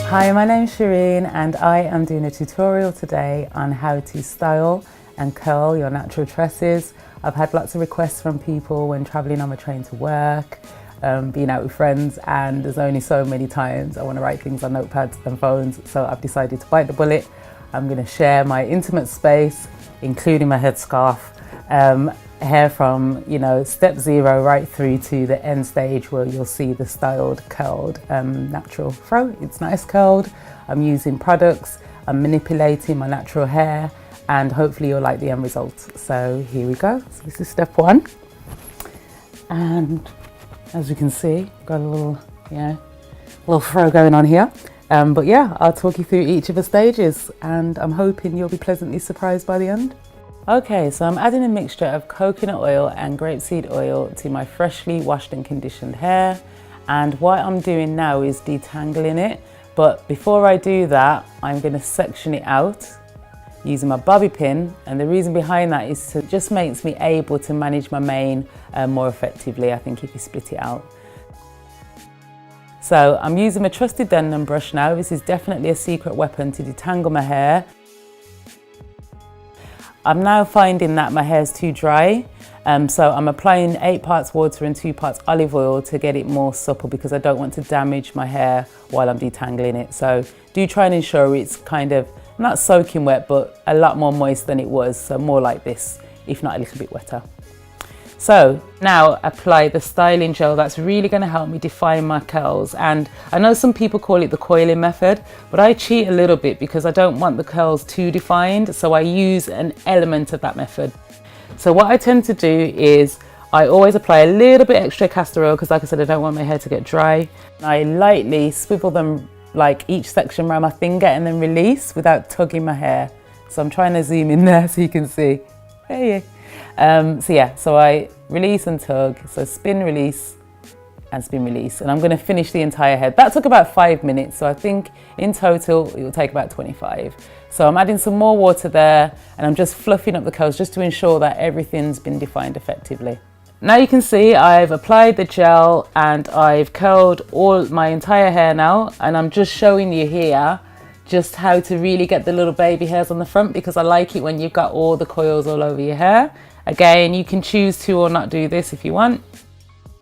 Hi, my name's Shireen and I am doing a tutorial today on how to style and curl your natural tresses. I've had lots of requests from people when traveling on my train to work, being out with friends, and there's only so many times I want to write things on notepads and phones, so I've decided to bite the bullet. I'm going to share my intimate space, including my headscarf, hair from, step 0 right through to the end stage where you'll see the styled, curled, natural fro. It's nice curled. I'm using products, I'm manipulating my natural hair, and hopefully you'll like the end result. So here we go. So this is step 1. And as you can see, got a little fro going on here. But yeah, I'll talk you through each of the stages and I'm hoping you'll be pleasantly surprised by the end. Okay, so I'm adding a mixture of coconut oil and grapeseed oil to my freshly washed and conditioned hair. And what I'm doing now is detangling it. But before I do that, I'm going to section it out using my bobby pin. And the reason behind that is it just makes me able to manage my mane more effectively, I think, if you split it out. So I'm using my trusted Denman brush now. This is definitely a secret weapon to detangle my hair. I'm now finding that my hair is too dry, so I'm applying 8 parts water and 2 parts olive oil to get it more supple because I don't want to damage my hair while I'm detangling it. So do try and ensure it's kind of not soaking wet, but a lot more moist than it was, so more like this, if not a little bit wetter. So now apply the styling gel. That's really going to help me define my curls, and I know some people call it the coiling method, but I cheat a little bit because I don't want the curls too defined, so I use an element of that method. So what I tend to do is I always apply a little bit extra castor oil because, like I said, I don't want my hair to get dry. I lightly swivel them, like each section around my finger, and then release without tugging my hair. So I'm trying to zoom in there so you can see. Hey. So I release and tug, so spin, release and spin, release, and I'm going to finish the entire head. That took about 5 minutes, so I think in total it will take about 25. So I'm adding some more water there and I'm just fluffing up the curls just to ensure that everything's been defined effectively. Now you can see I've applied the gel and I've curled all my entire hair now, and I'm just showing you here just how to really get the little baby hairs on the front, because I like it when you've got all the coils all over your hair. Again, you can choose to or not do this if you want.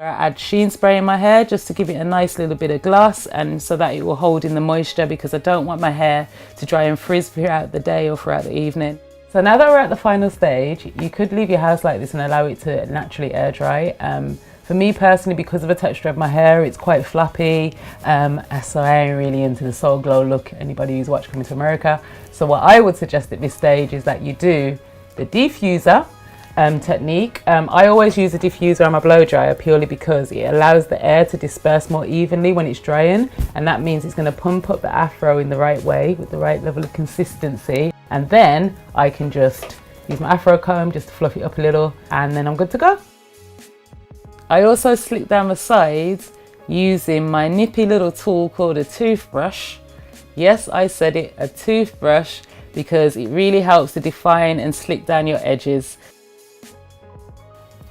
I add Sheen Spray in my hair just to give it a nice little bit of gloss, and so that it will hold in the moisture, because I don't want my hair to dry and frizz throughout the day or throughout the evening. So now that we're at the final stage, you could leave your house like this and allow it to naturally air dry. For me personally, because of the texture of my hair, it's quite floppy, so I ain't really into the Soul Glow look, anybody who's watched Coming to America. So what I would suggest at this stage is that you do the diffuser technique. I always use a diffuser on my blow dryer purely because it allows the air to disperse more evenly when it's drying, and that means it's going to pump up the afro in the right way with the right level of consistency, and then I can just use my afro comb just to fluff it up a little, and then I'm good to go. I also slick down the sides using my nippy little tool called a toothbrush. Yes, I said it, a toothbrush, because it really helps to define and slick down your edges.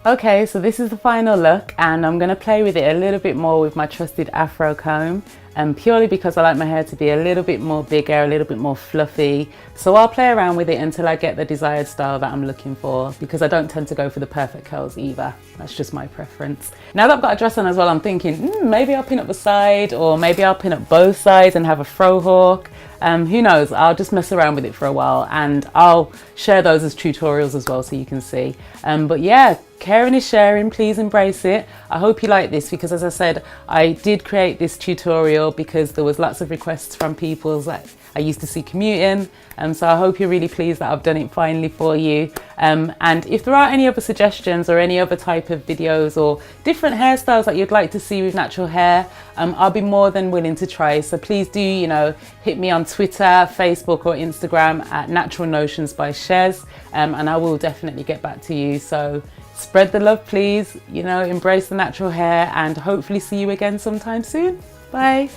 Okay, so this is the final look, and I'm going to play with it a little bit more with my trusted afro comb, and purely because I like my hair to be a little bit more bigger, a little bit more fluffy. So I'll play around with it until I get the desired style that I'm looking for, because I don't tend to go for the perfect curls either. That's just my preference. Now that I've got a dress on as well, I'm thinking maybe I'll pin up the side, or maybe I'll pin up both sides and have a fro hawk. Who knows, I'll just mess around with it for a while, and I'll share those as tutorials as well so you can see. But yeah, caring is sharing, please embrace it. I hope you like this, because as I said, I did create this tutorial because there was lots of requests from people that I used to see commuting, so I hope you're really pleased that I've done it finally for you. And if there are any other suggestions or any other type of videos or different hairstyles that you'd like to see with natural hair, I'll be more than willing to try. So please do, hit me on Twitter, Facebook or Instagram at Natural Notions by Shez, and I will definitely get back to you. So spread the love, please, embrace the natural hair, and hopefully see you again sometime soon. Bye.